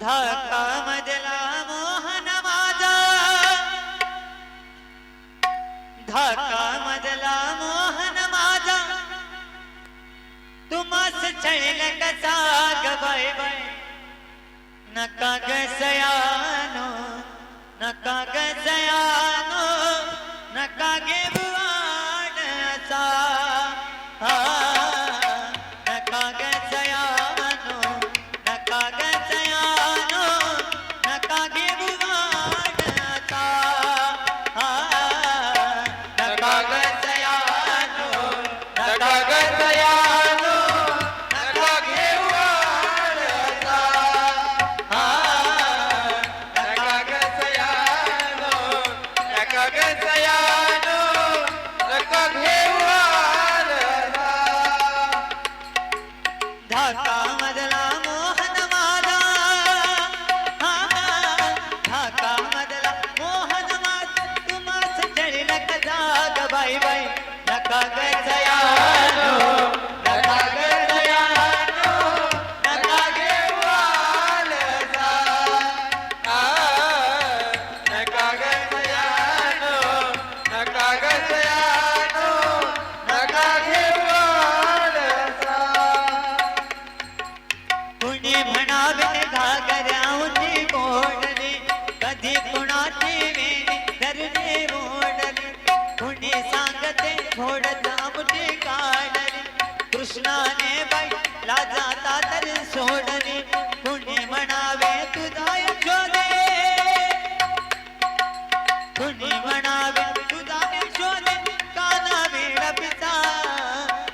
धाका मधला मोहन माझा, धाका मधला मोहन माझा, तुम्हास छळल कसा ग बाय बाय, नका ग सयानो, नका ग सयानो, नका गे बुवाड असा, नका ग सयानो, नका ग सयानो, नका गे बुवाड असा, नका ग सयानो, नका ग सयानो, नका गे बुवाड असा, नका ग सयानो, नका ग सयानो, नका गे बुवाड असा. धाका मधला मोहन माझा, धाका मधला मोहन माझा, तुम्हास छळल कसा ग बाई बाई, नका ग सयानो, नका ग सयानो, नका गे बुवाड असा, नका ग सयानो, नका ग सयानो, नका गे बुवाड असा. कुणी म्हणावे घागऱ्याची मोडली, कधी कुणाची वेणी धरणे मोडली, कुणी सांगते घोडत आमटी काढली, कृष्णाने बाई लाजाता तर सोडली, कुणी म्हणावे तुझा यशोदे, कुणी म्हणावे तुझा यशोदे, काना वेळ पिता,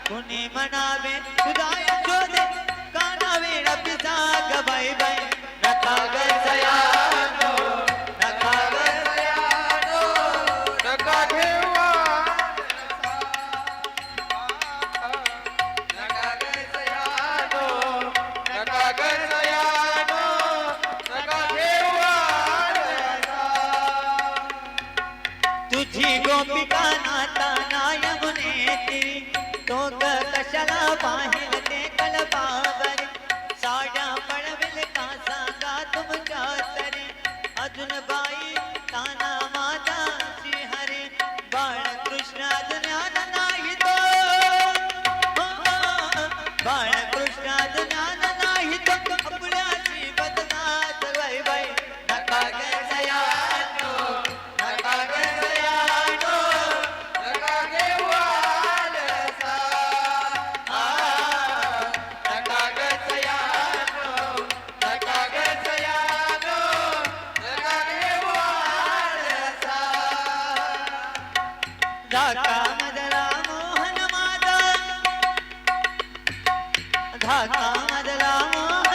कुणी म्हणावे तुझा यशोदे, काना वेळ पिता ग बाई बाई, नका ग सयानो, नका ग सयानो, नका गे बुवाड असा, नका ग सयानो, नका ग सयानो, नका गे बुवाड असा. तुझी गोपिका नाता नायमुने तिरी, तो ग कशाला पाहिल ते कलपावरी, साड्या पळविल का सांगा तुमच्या तरी, अजून बाई ताना माझा श्रीहरी, बाळकृष्ण ज्ञान नाही तो, बाळकृष्ण ज्ञान नाही तो, आपल्याची बदनात बाई बाई, नका ग सयानो, नका ग सयानो, नका गे बुवाड असा, नका ग सयानो, नका ग सयानो, नका गे बुवाड असा. धाका मधला मोहन माझा, धाका मधला मोहन